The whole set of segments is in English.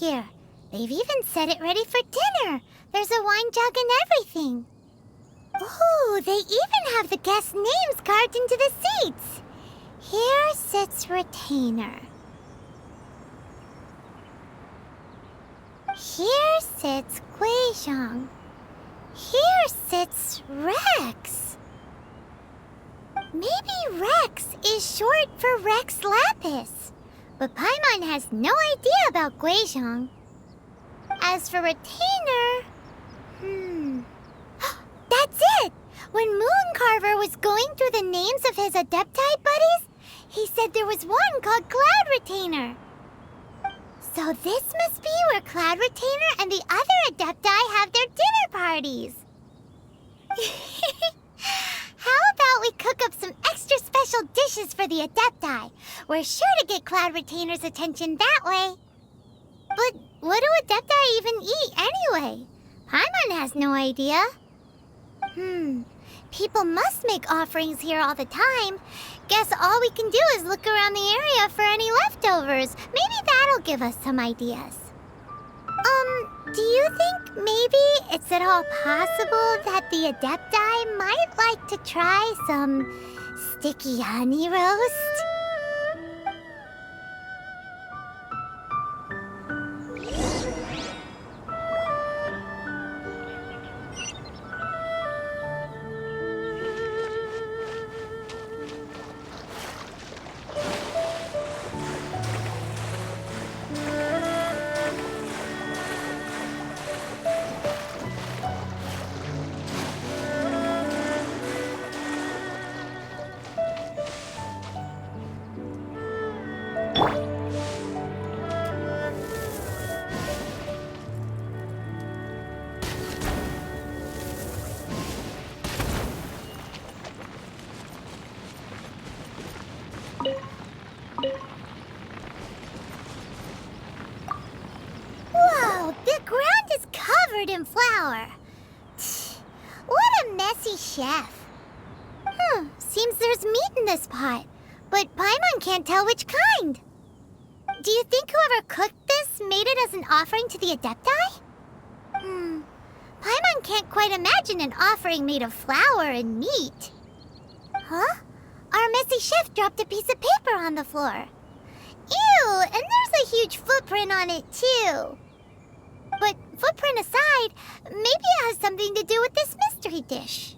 here. They've even set it ready for dinner. There's a wine jug and everything. Ooh, they even have the guests' names carved into the seats. Here sits Retainer. Here sits Guizhong. Here sits Rex. Maybe Rex is short for Rex Lapis. But Paimon has no idea about Guizhong. As for Retainer... That's it! When Mooncarver was going through the names of his Adepti buddies, he said there was one called Cloud Retainer. So this must be where Cloud Retainer and the other Adepti have their dinner parties. How about we cook up some extra special dishes for the Adepti? We're sure to get Cloud Retainer's attention that way. But what do Adepti even eat anyway? Paimon has no idea. People must make offerings here all the time. Guess all we can do is look around the area for any leftovers. Maybe that'll give us some ideas. Do you think maybe it's at all possible that the Adepti might like to try some sticky honey roast? Whoa, the ground is covered in flour. What a messy chef. Seems there's meat in this pot, but Paimon can't tell which kind. Do you think whoever cooked this made it as an offering to the Adepti? Paimon can't quite imagine an offering made of flour and meat. Huh? Our messy chef dropped a piece of paper on the floor. Ew, and there's a huge footprint on it, too. But footprint aside, maybe it has something to do with this mystery dish.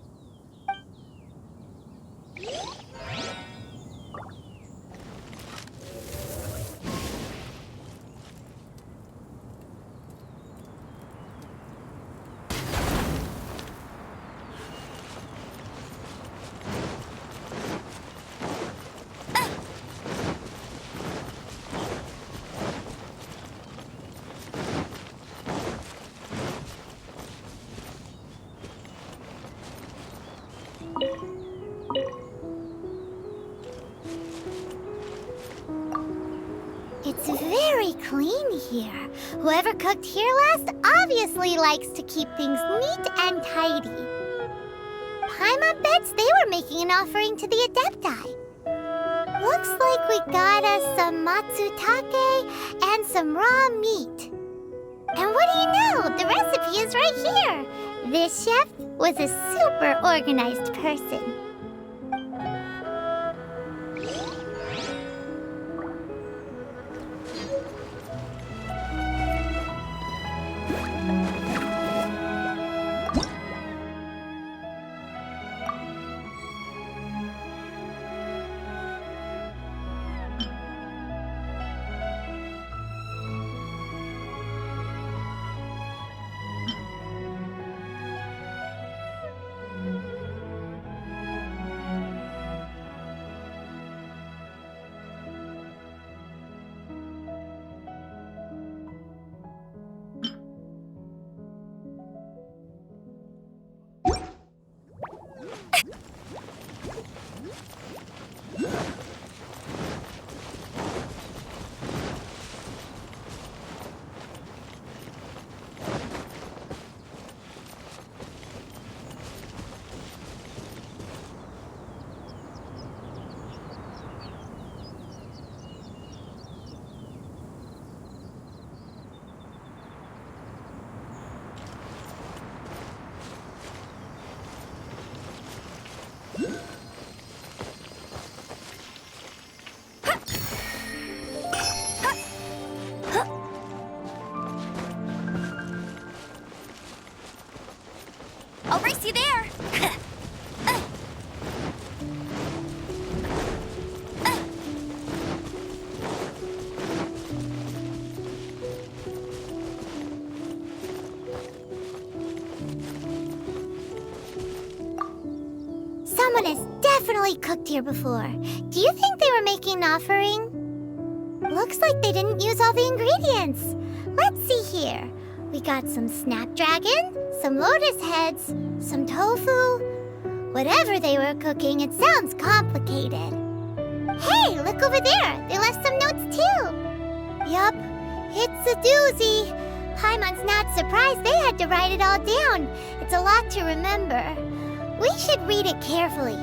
It's very clean here. Whoever cooked here last obviously likes to keep things neat and tidy. Paimon bets they were making an offering to the Adepti. Looks like we got us some matsutake and some raw meat. And what do you know? The recipe is right here. This chef was a super organized person. Someone has definitely cooked here before. Do you think they were making an offering? Looks like they didn't use all the ingredients. Let's see here. We got some snapdragon, some lotus heads, some tofu. Whatever they were cooking, it sounds complicated. Hey, look over there. They left some notes too. Yup, it's a doozy. Paimon's not surprised they had to write it all down. It's a lot to remember. We should read it carefully.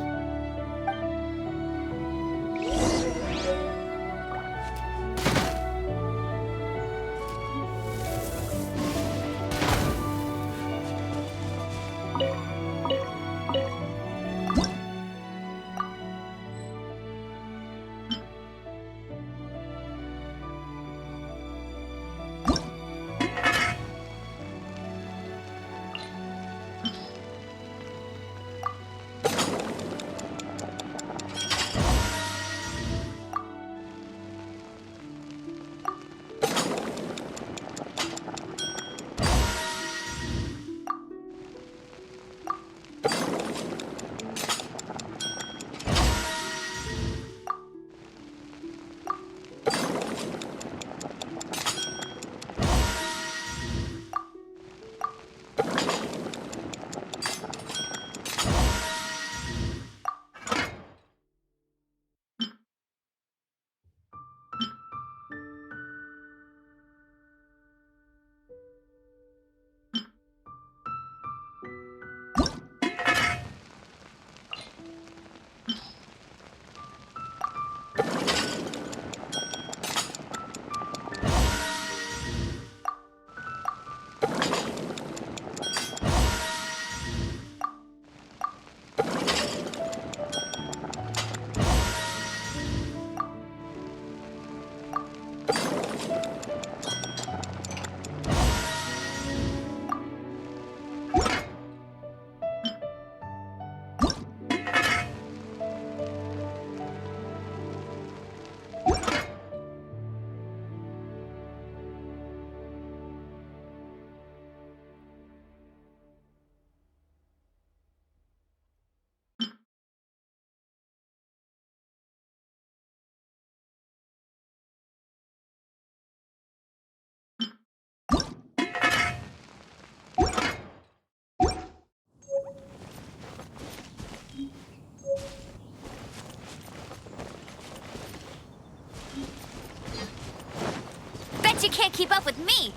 You can't keep up with me!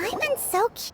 Paimon's so cute.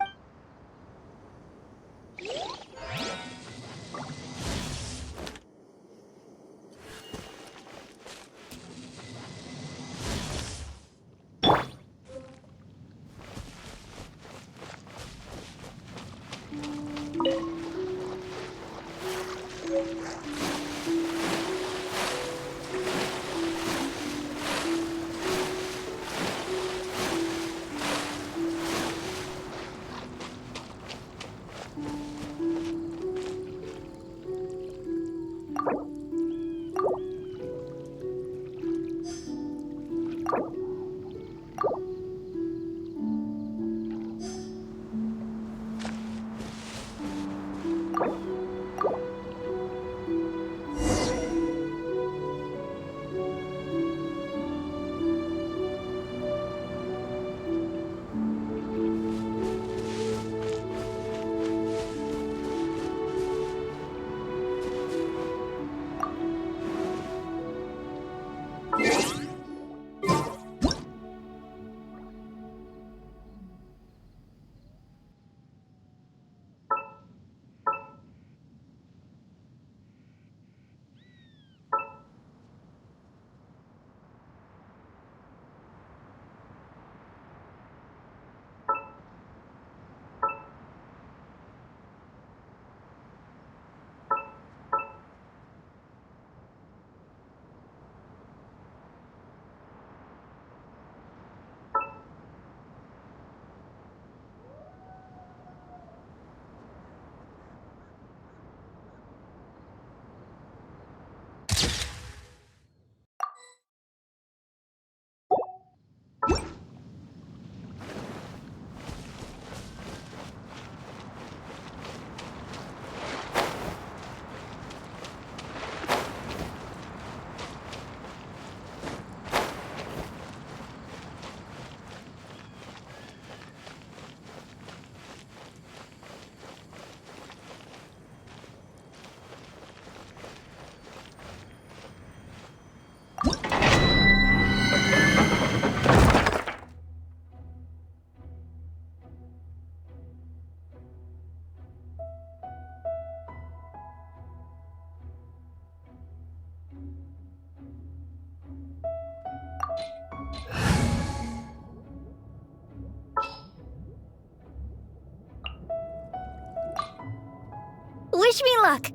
Wish me luck!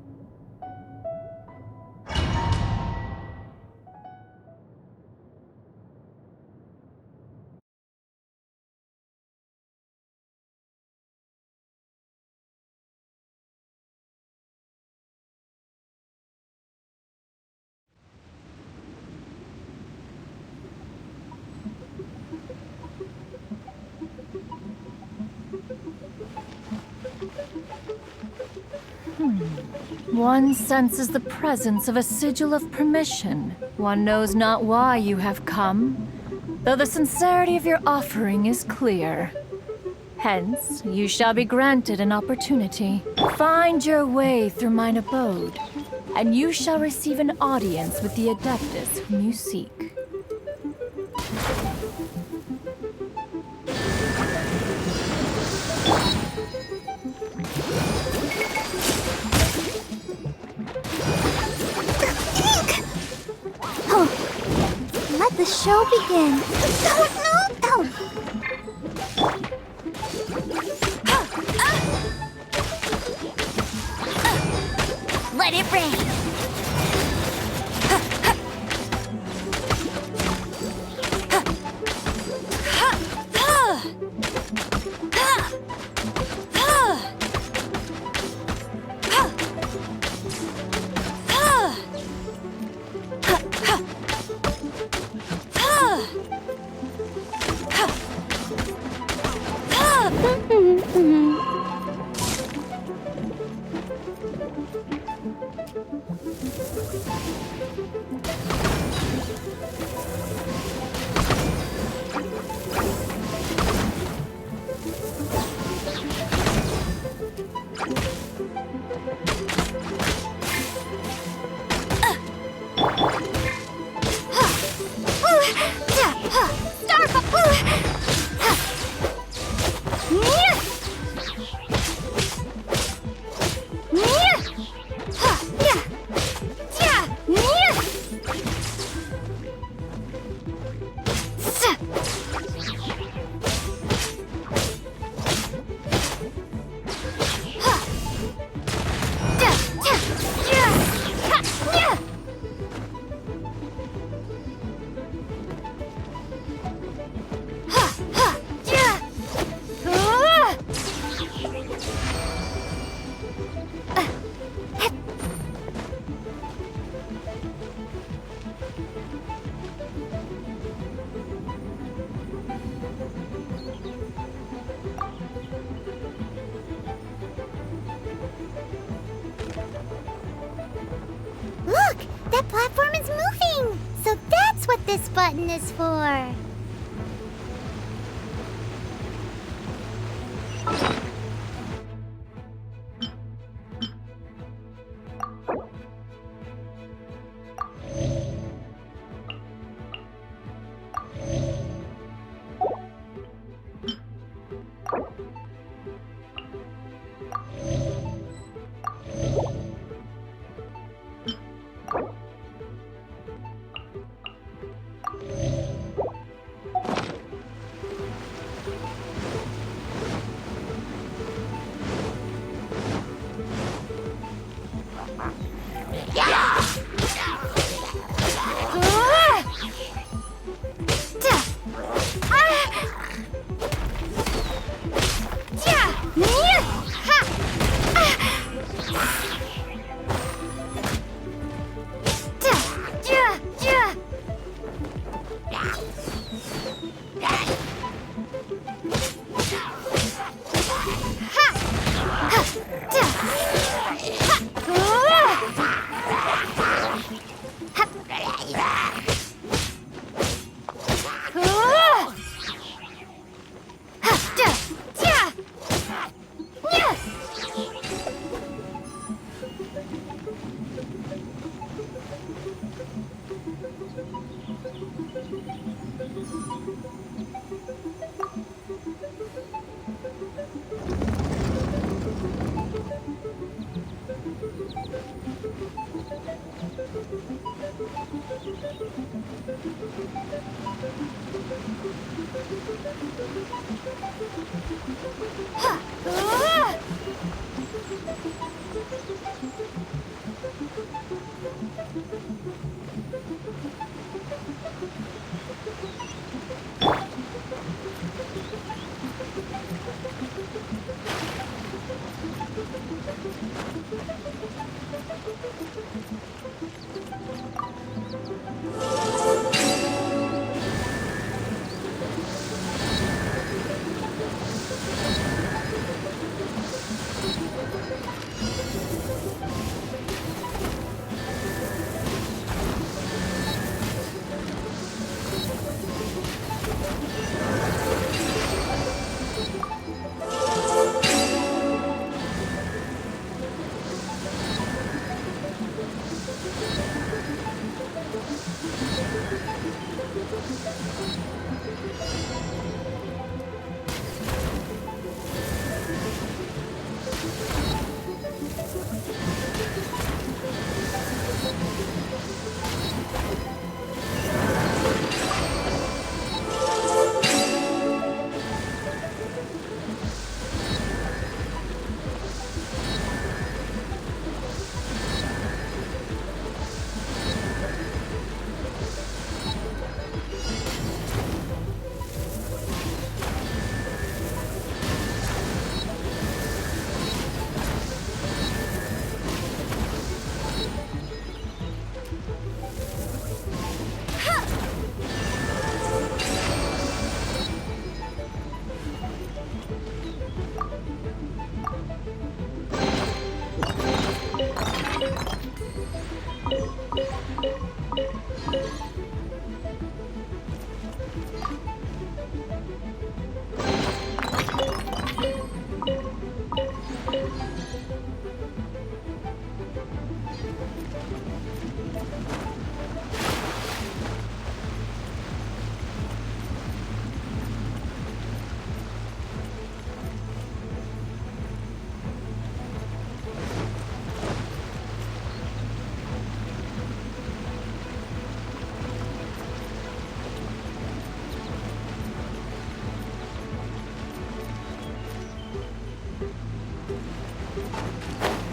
One senses the presence of a sigil of permission. One knows not why you have come, though the sincerity of your offering is clear. Hence, you shall be granted an opportunity. Find your way through mine abode, and you shall receive an audience with the Adeptus whom you seek. Let the show begin. Let it rain! Look! That platform is moving! So that's what this button is for!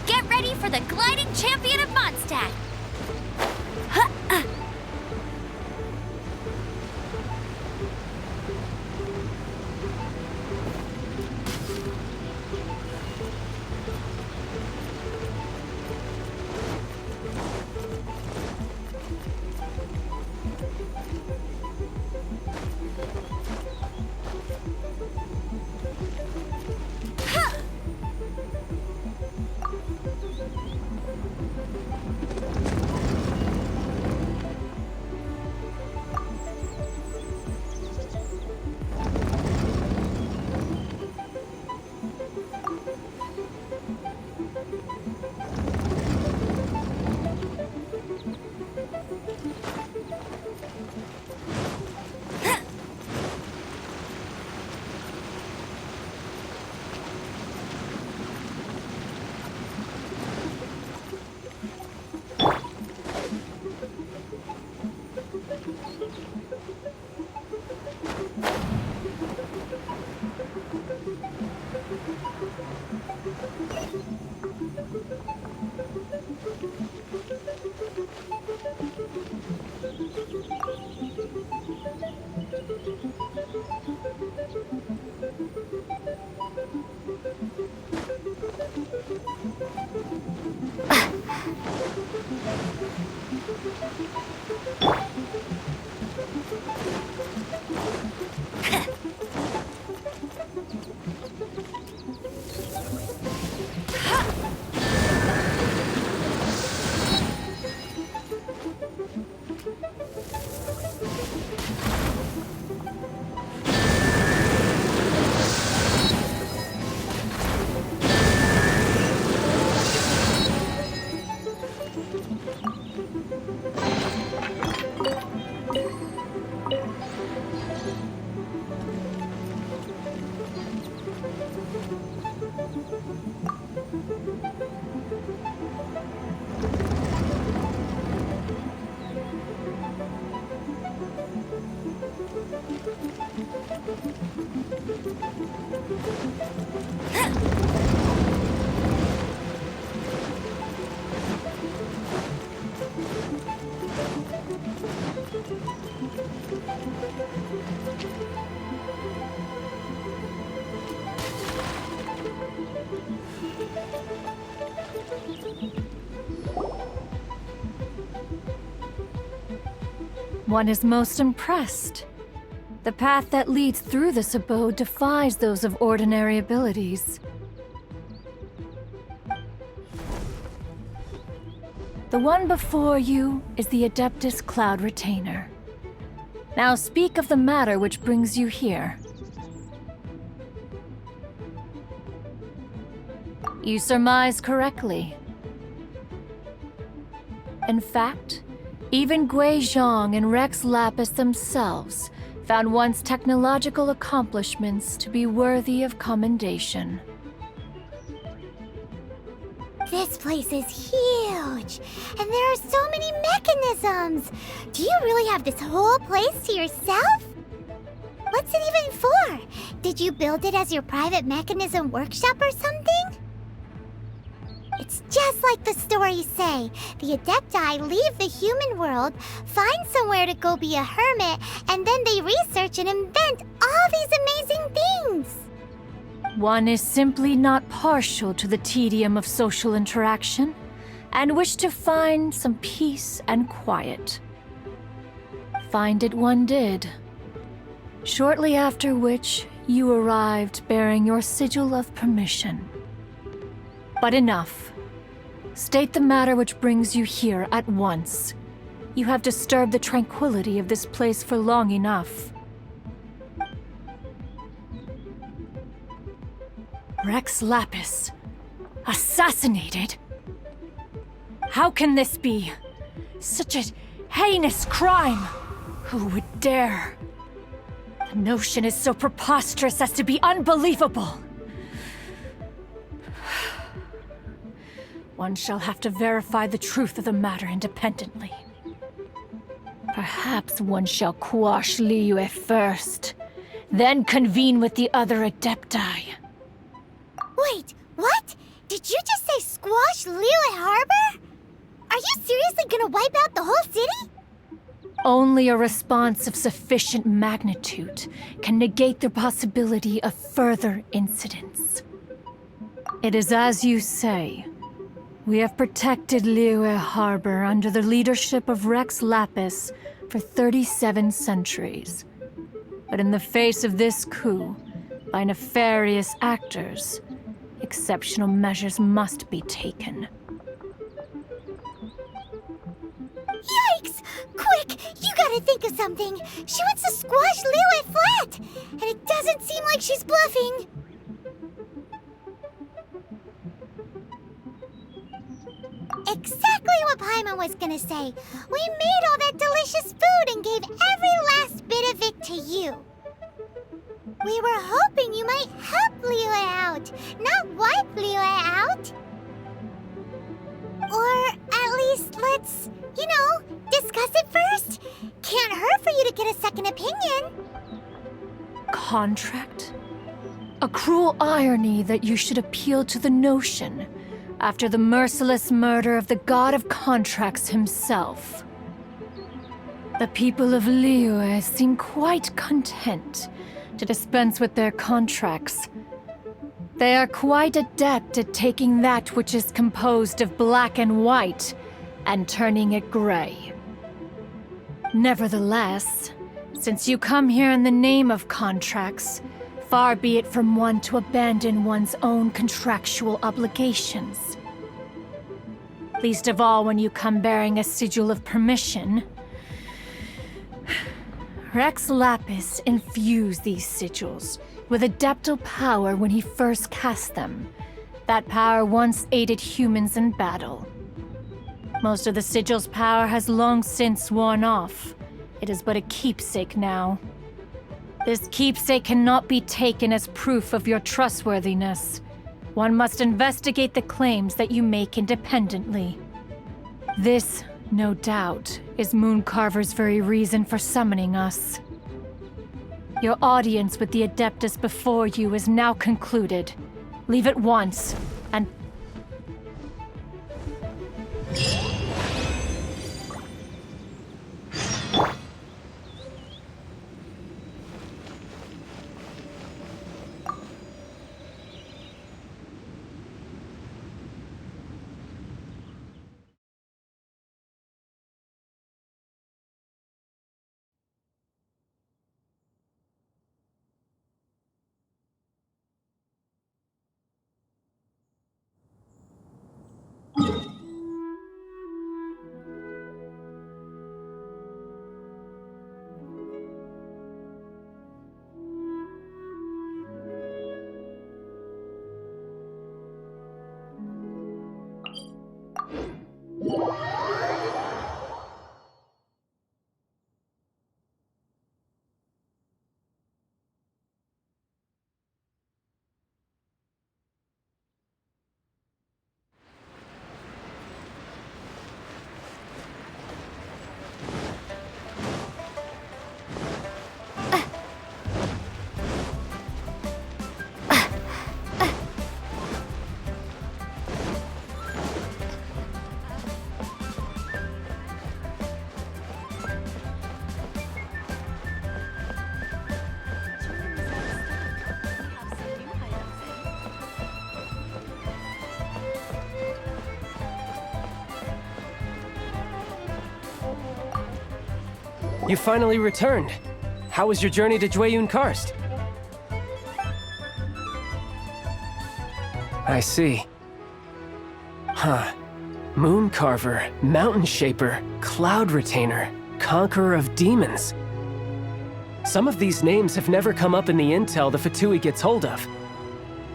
Get ready for the gliding champion of Mondstadt! one is most impressed. The path that leads through this abode defies those of ordinary abilities. The one before you is the Adeptus Cloud Retainer. Now speak of the matter which brings you here. You surmise correctly. In fact, even Gui Zhang and Rex Lapis themselves found one's technological accomplishments to be worthy of commendation. This place is huge, and there are so many mechanisms. Do you really have this whole place to yourself? What's it even for? Did you build it as your private mechanism workshop or something? It's just like the stories say. The Adepti leave the human world, find somewhere to go be a hermit, and then they research and invent all these amazing things. One is simply not partial to the tedium of social interaction, and wished to find some peace and quiet. Find it one did. Shortly after which, you arrived bearing your sigil of permission. But enough. State the matter which brings you here at once. You have disturbed the tranquility of this place for long enough. Rex Lapis, assassinated? How can this be? Such a heinous crime! Who would dare? The notion is so preposterous as to be unbelievable. One shall have to verify the truth of the matter independently. Perhaps one shall quash Liyue first, then convene with the other Adepti. Wait, what? Did you just say squash Liyue Harbor? Are you seriously gonna wipe out the whole city? Only a response of sufficient magnitude can negate the possibility of further incidents. It is as you say. We have protected Liyue Harbor under the leadership of Rex Lapis for 37 centuries. But in the face of this coup, by nefarious actors, exceptional measures must be taken. Yikes! Quick, you gotta think of something. She wants to squash Liyue flat, and it doesn't seem like she's bluffing. Exactly what Paimon was gonna say. We made all that delicious food and gave every last bit of it to you. We were hoping you might help Liyue out, not wipe Liyue out. Or at least let's, discuss it first. Can't hurt for you to get a second opinion. Contract? A cruel irony that you should appeal to the notion after the merciless murder of the god of contracts himself. The people of Liyue seem quite content to dispense with their contracts. They are quite adept at taking that which is composed of black and white and turning it gray. Nevertheless, since you come here in the name of contracts, far be it from one to abandon one's own contractual obligations. Least of all when you come bearing a sigil of permission. Rex Lapis infused these sigils with adeptal power when he first cast them. That power once aided humans in battle. Most of the sigil's power has long since worn off. It is but a keepsake now. This keepsake cannot be taken as proof of your trustworthiness. One must investigate the claims that you make independently. This, no doubt, is Mooncarver's very reason for summoning us. Your audience with the Adeptus before you is now concluded. Leave at once, and You finally returned. How was your journey to Jueyun Karst? I see. Huh. Moon Carver, Mountain Shaper, Cloud Retainer, Conqueror of Demons. Some of these names have never come up in the intel the Fatui gets hold of.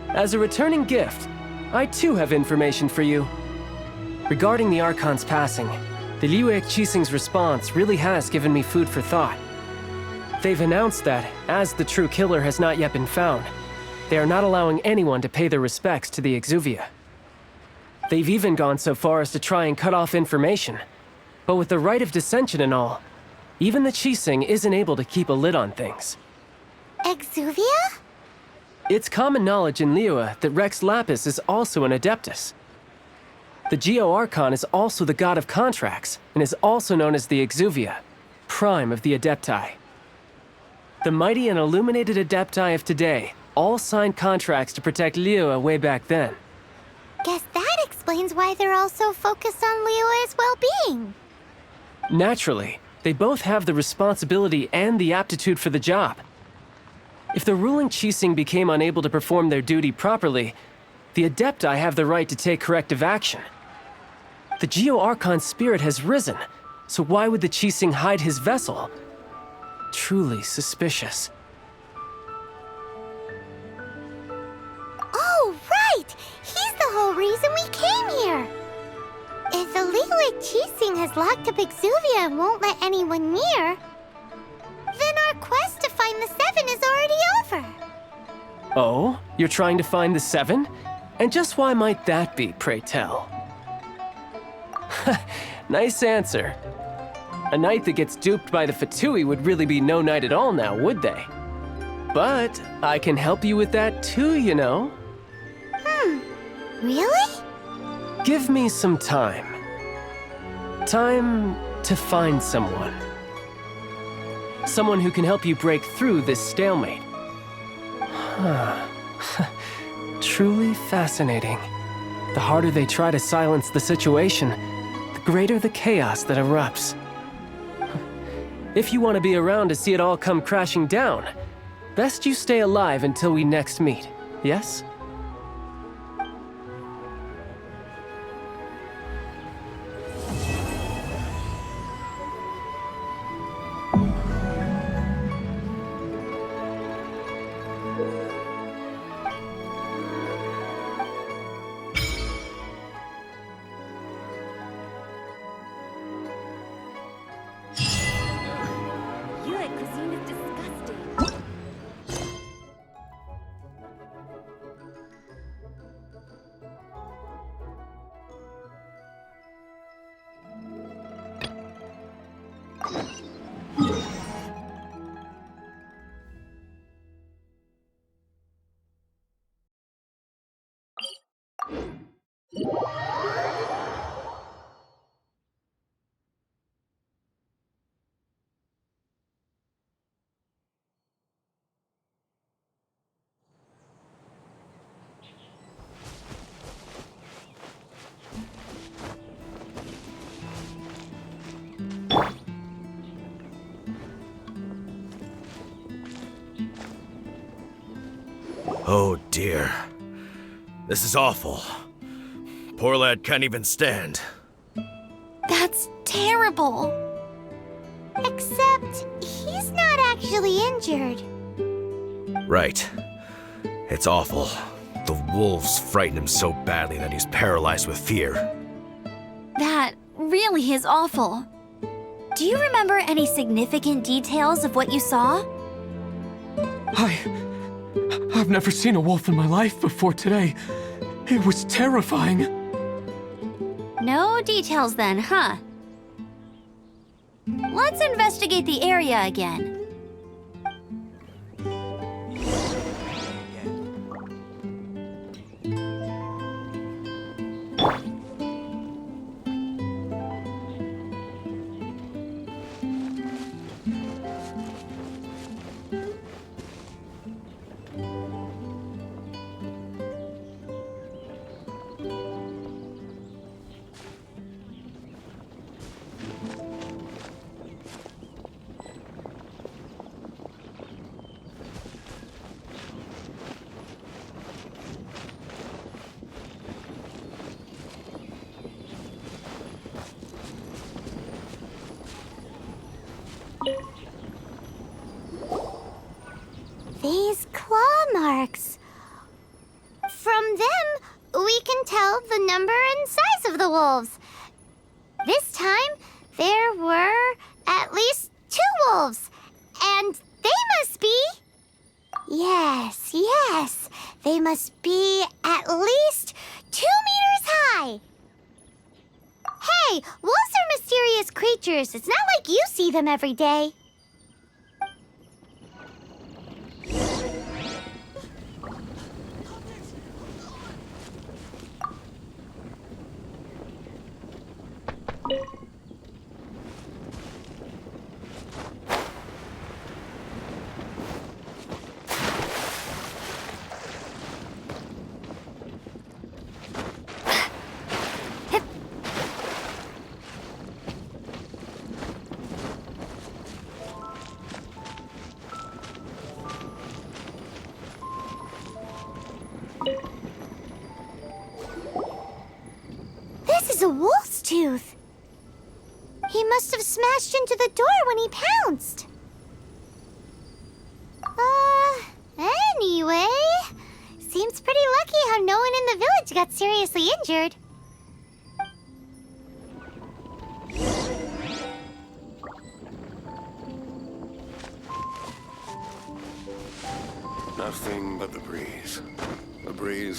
As a returning gift, I too have information for you. Regarding the Archon's passing, the Liyue Qixing's response really has given me food for thought. They've announced that, as the true killer has not yet been found, they are not allowing anyone to pay their respects to the Exuvia. They've even gone so far as to try and cut off information. But with the right of dissension and all, even the Qixing isn't able to keep a lid on things. Exuvia? It's common knowledge in Liyue that Rex Lapis is also an Adeptus. The Geo-Archon is also the god of contracts, and is also known as the Exuvia, prime of the Adepti. The mighty and illuminated Adepti of today all signed contracts to protect Liyue way back then. Guess that explains why they're all so focused on Liyue's well-being. Naturally, they both have the responsibility and the aptitude for the job. If the ruling Qixing became unable to perform their duty properly, the Adepti have the right to take corrective action. The Geo-Archon's spirit has risen, so why would the Qixing hide his vessel? Truly suspicious. Oh, right! He's the whole reason we came here! If the Liyue Qixing has locked up Exuvia and won't let anyone near, then our quest to find the Seven is already over. Oh? You're trying to find the Seven? And just why might that be, pray tell? Nice answer. A knight that gets duped by the Fatui would really be no knight at all now, would they? But I can help you with that too, you know. Really? Give me some time. Time to find someone. Someone who can help you break through this stalemate. Truly fascinating. The harder they try to silence the situation, the greater the chaos that erupts. If you want to be around to see it all come crashing down, best you stay alive until we next meet, yes? Cuisine is disgusting. Oh dear. This is awful. Poor lad can't even stand. That's terrible. Except, he's not actually injured. Right. It's awful. The wolves frighten him so badly that he's paralyzed with fear. That really is awful. Do you remember any significant details of what you saw? I've never seen a wolf in my life before today. It was terrifying. No details then, huh? Let's investigate the area again. marks. From them, we can tell the number and size of the wolves. This time, there were at least 2 wolves, and they must be... Yes, they must be at least 2 meters high. Hey, wolves are mysterious creatures. It's not like you see them every day. This is a wolf's tooth. He must have smashed into the door when he pounced. Anyway, seems pretty lucky how no one in the village got seriously injured. Nothing but the breeze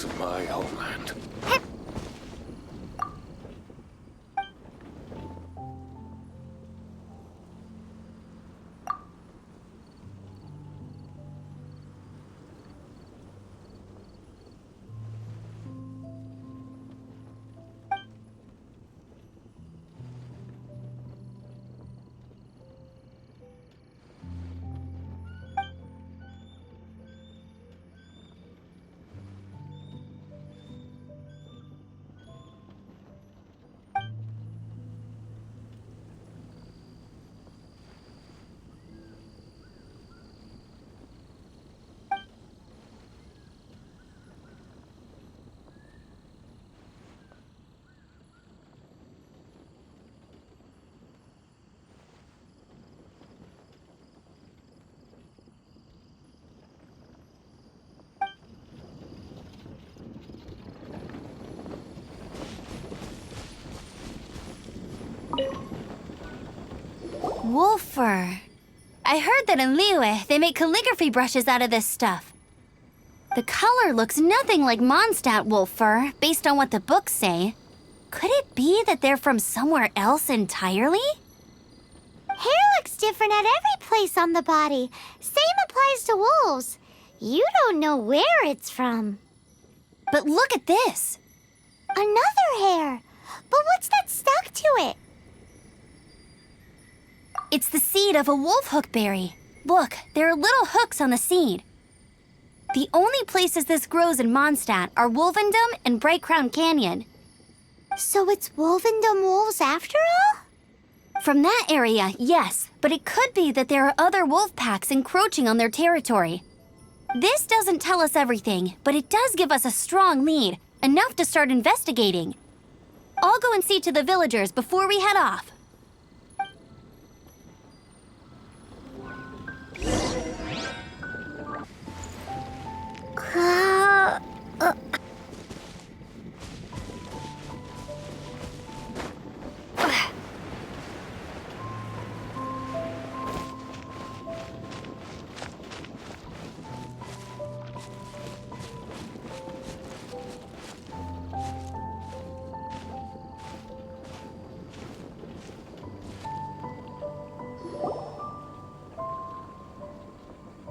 of my homeland. Wolf fur. I heard that in Liyue, they make calligraphy brushes out of this stuff. The color looks nothing like Mondstadt wolf fur, based on what the books say. Could it be that they're from somewhere else entirely? Hair looks different at every place on the body. Same applies to wolves. You don't know where it's from. But look at this. Another hair. But what's that stuck to it? It's the seed of a wolf hook berry. Look, there are little hooks on the seed. The only places this grows in Mondstadt are Wolvendom and Bright Crown Canyon. So it's Wolvendom wolves after all? From that area, yes, but it could be that there are other wolf packs encroaching on their territory. This doesn't tell us everything, but it does give us a strong lead, enough to start investigating. I'll go and see to the villagers before we head off.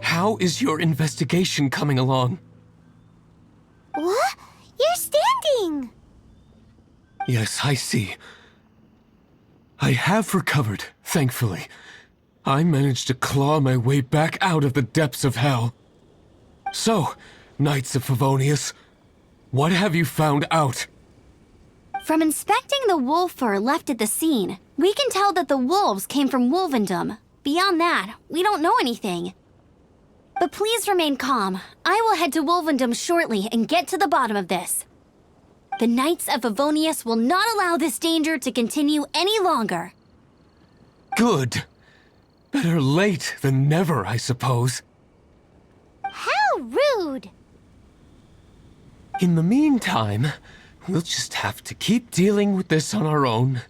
How is your investigation coming along? What? You're standing! Yes, I see. I have recovered, thankfully. I managed to claw my way back out of the depths of hell. So, Knights of Favonius, what have you found out? From inspecting the wolf fur left at the scene, we can tell that the wolves came from Wolvendom. Beyond that, we don't know anything. But please remain calm. I will head to Wolvendom shortly and get to the bottom of this. The Knights of Favonius will not allow this danger to continue any longer. Good. Better late than never, I suppose. How rude! In the meantime, we'll just have to keep dealing with this on our own.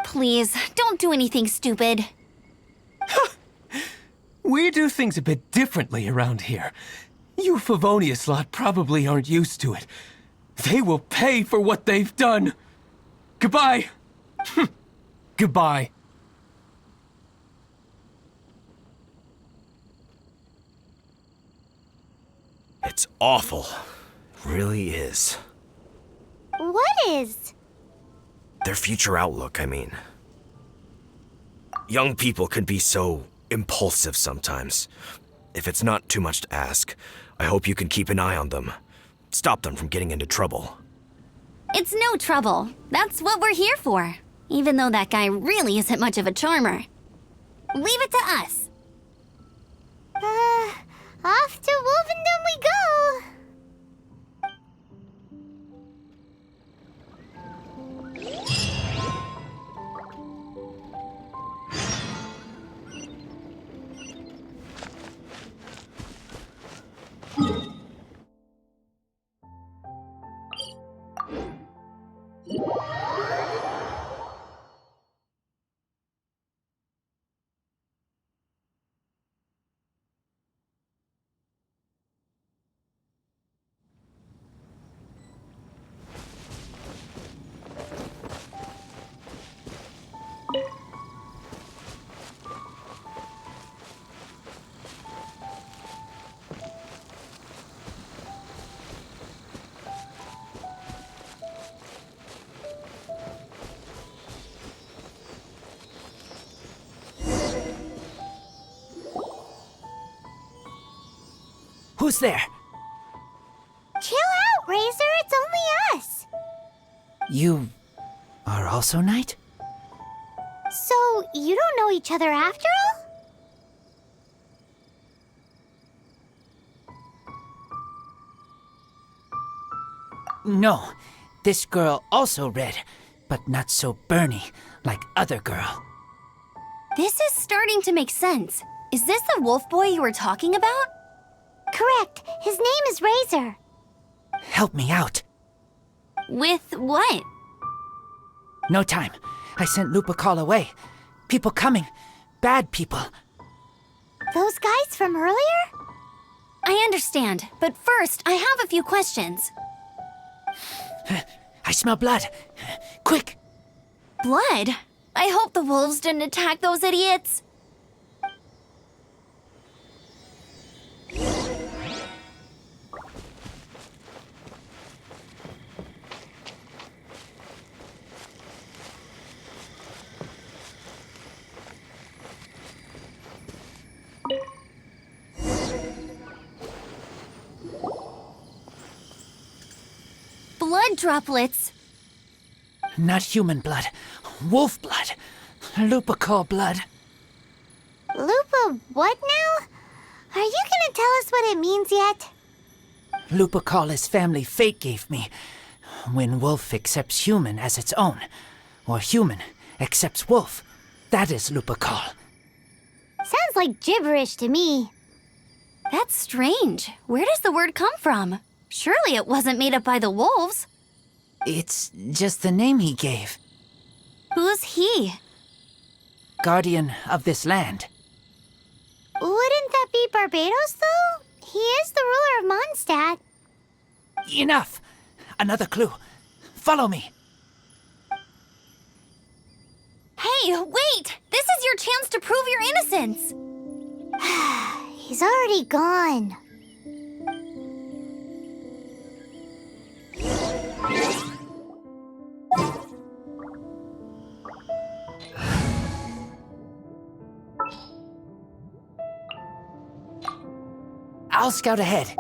Please, don't do anything stupid. We do things a bit differently around here. You Favonius lot probably aren't used to it. They will pay for what they've done. Goodbye. Goodbye. It's awful. Really is. What is? Their future outlook, I mean. Young people can be so impulsive sometimes. If it's not too much to ask, I hope you can keep an eye on them. Stop them from getting into trouble. It's no trouble. That's what we're here for. Even though that guy really isn't much of a charmer. Leave it to us. Off to Wolvendom we go! Who's there? Chill out, Razor, it's only us! You are also Knight? So, you don't know each other after all? No, this girl also red, but not so burny like other girl. This is starting to make sense. Is this the wolf boy you were talking about? Correct. His name is Razor. Help me out. With what? No time. I sent Lupercal away. People coming. Bad people. Those guys from earlier? I understand, but first, I have a few questions. I smell blood. Quick! Blood? I hope the wolves didn't attack those idiots. Blood droplets. Not human blood. Wolf blood. Lupercal blood. Lupa what now? Are you gonna tell us what it means yet? Lupercal is family fate gave me. When wolf accepts human as its own, or human accepts wolf, that is Lupercal. Sounds like gibberish to me. That's strange. Where does the word come from? Surely it wasn't made up by the wolves. It's just the name he gave. Who's he? Guardian of this land. Wouldn't that be Barbados, though? He is the ruler of Mondstadt. Enough! Another clue. Follow me. Hey, wait! This is your chance to prove your innocence! He's already gone. I'll scout ahead.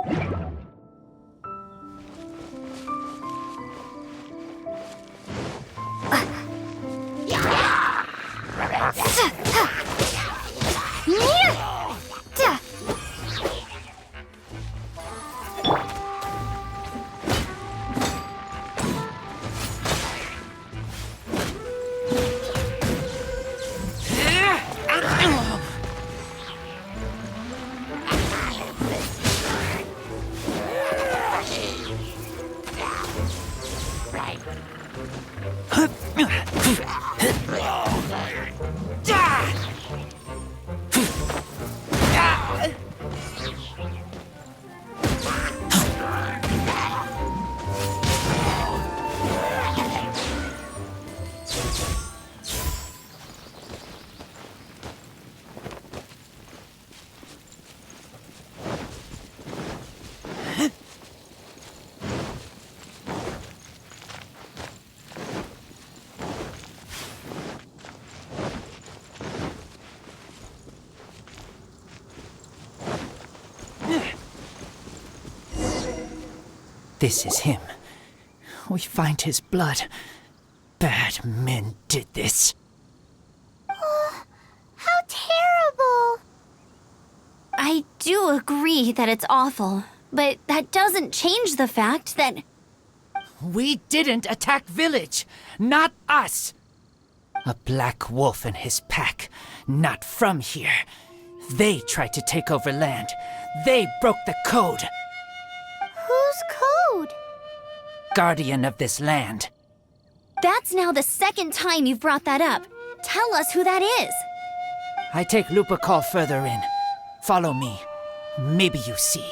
This is him. We find his blood. Bad men did this. How terrible! I do agree that it's awful, but that doesn't change the fact that... We didn't attack village. Not us. A black wolf and his pack. Not from here. They tried to take over land. They broke the code. Whose code? Guardian of this land. That's now the second time you've brought that up. Tell us who that is. I take Lupercal further in. Follow me. Maybe you see.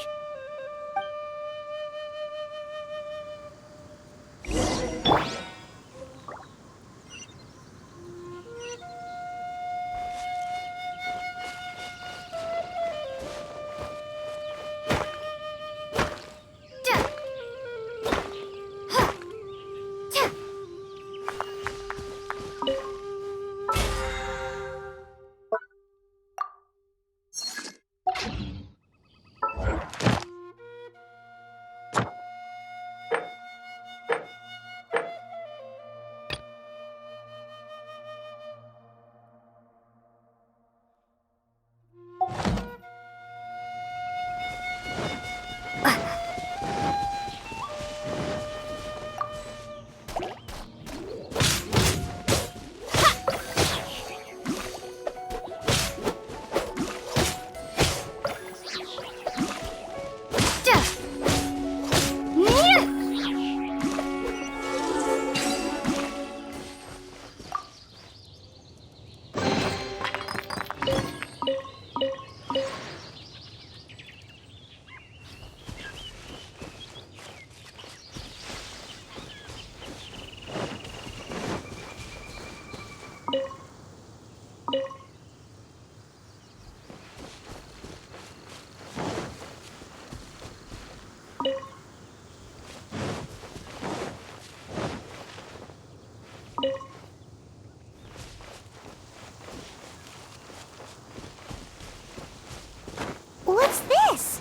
What's this?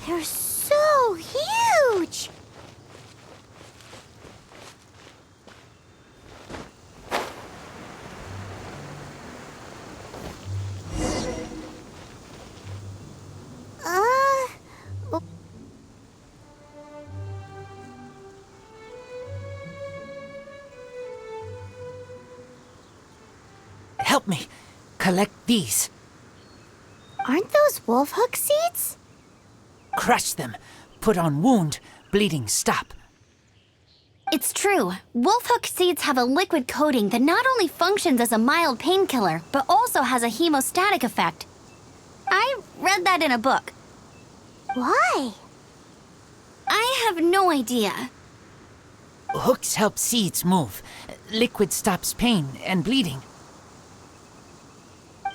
They're so huge! Help me. Collect these. Aren't those wolf hook seeds? Crush them. Put on wound. Bleeding stop. It's true. Wolfhook seeds have a liquid coating that not only functions as a mild painkiller, but also has a hemostatic effect. I read that in a book. Why? I have no idea. Hooks help seeds move. Liquid stops pain and bleeding.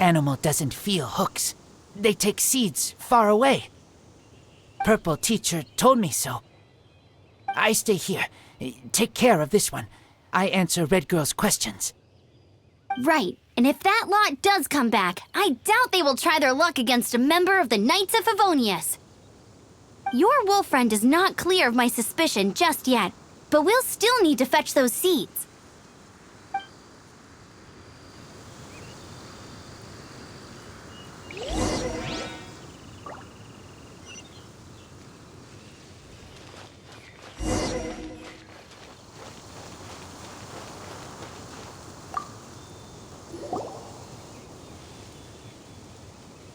Animal doesn't feel hooks. They take seeds far away. Purple teacher told me so. I stay here. Take care of this one. I answer Red Girl's questions. Right, and if that lot does come back, I doubt they will try their luck against a member of the Knights of Favonius. Your wolf friend is not clear of my suspicion just yet, but we'll still need to fetch those seeds.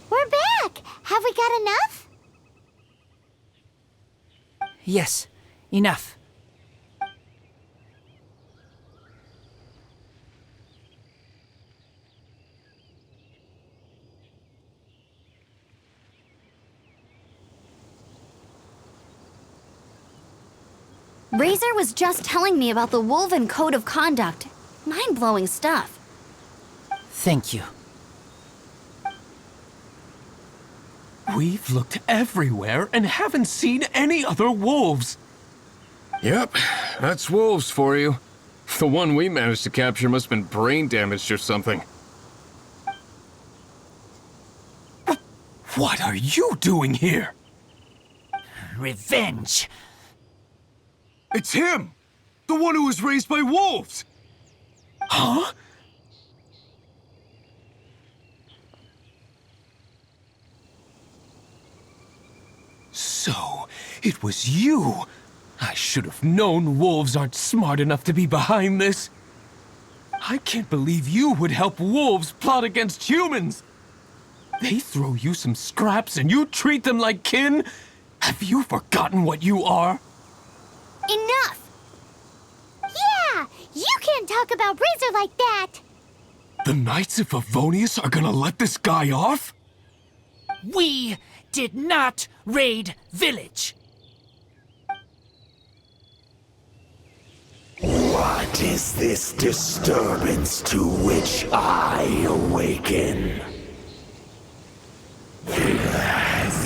We're back! Have we got enough? Yes, enough. Razor was just telling me about the Woven Code of Conduct. Mind-blowing stuff. Thank you. We've looked everywhere and haven't seen any other wolves. Yep, that's wolves for you. The one we managed to capture must have been brain damaged or something. What are you doing here? Revenge. It's him! The one who was raised by wolves! Huh? So, it was you! I should have known wolves aren't smart enough to be behind this. I can't believe you would help wolves plot against humans! They throw you some scraps and you treat them like kin? Have you forgotten what you are? Enough! Yeah! You can't talk about Razor like that! The Knights of Favonius are gonna let this guy off? We did not raid village. What is this disturbance to which I awaken?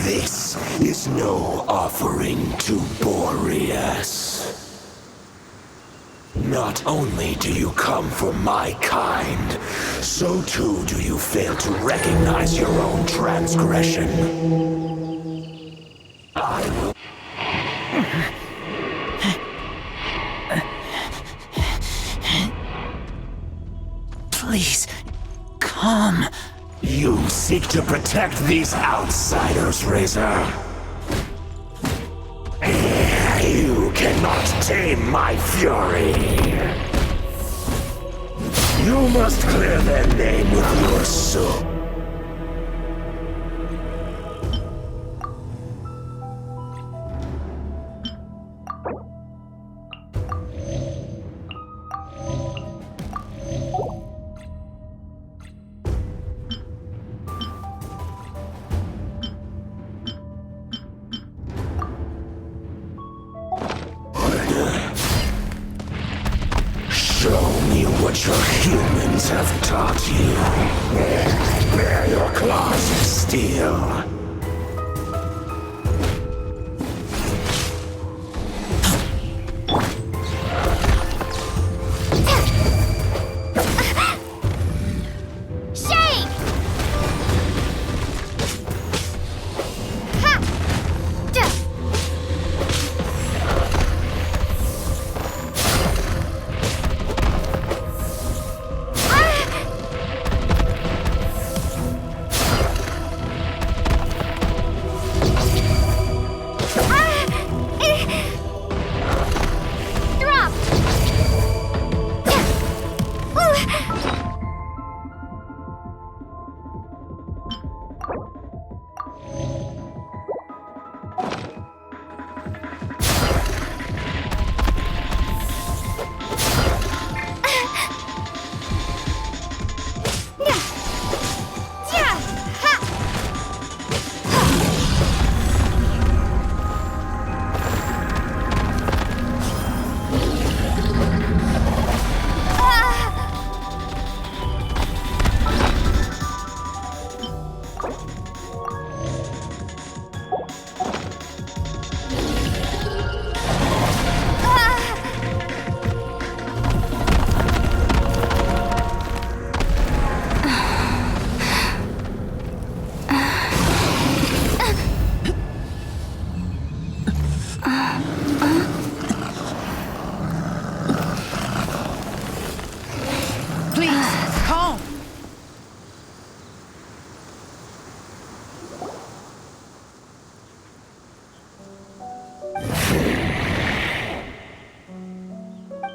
This is no offering to Boreas. Not only do you come for my kind, so too do you fail to recognize your own transgression. I will... Please, come. You seek to protect these outsiders, Razor. You cannot tame my fury. You must clear their name with your soul. Show me what your humans have taught you. Bear your claws of steel. Shake! Ha! Duh! Drop! Please, come.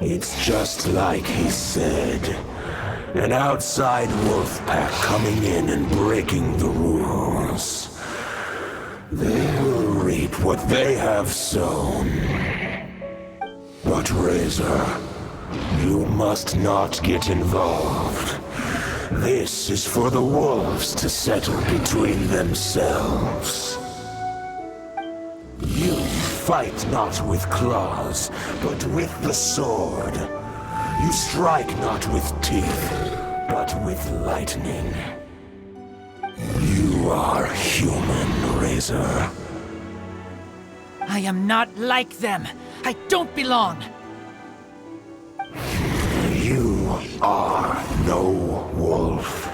It's just like he said. An outside wolf pack coming in and breaking the rules. They will reap what they have sown. But Razor, you must not get involved. This is for the wolves to settle between themselves. You fight not with claws, but with the sword. You strike not with teeth, but with lightning. You are human, Razor. I am not like them. I don't belong. You are no wolf.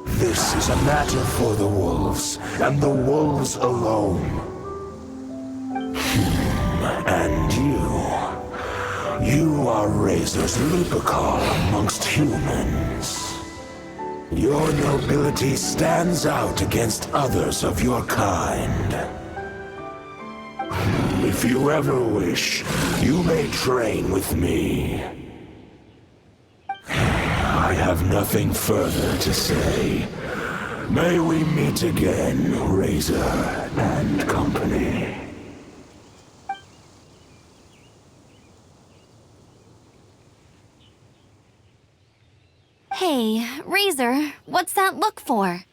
This is a matter for the wolves, and the wolves alone. And you You are Razor's Lupercar amongst humans. Your nobility stands out against others of your kind. If you ever wish, you may train with me. I have nothing further to say. May we meet again, Razor and company. Hey, Razor, what's that look for?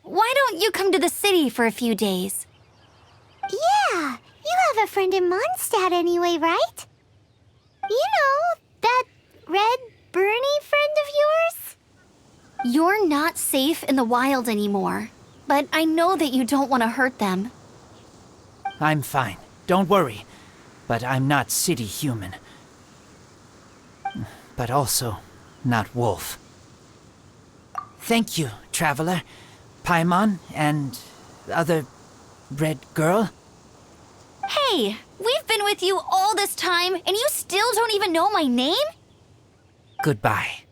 Why don't you come to the city for a few days? Yeah, you have a friend in Mondstadt anyway, right? You know, that red Bernie friend of yours? You're not safe in the wild anymore, but I know that you don't want to hurt them. I'm fine. Don't worry. But I'm not city human. But also not wolf. Thank you, traveler. Paimon and other red girl. Hey, we've been with you all this time, and you still don't even know my name? Goodbye.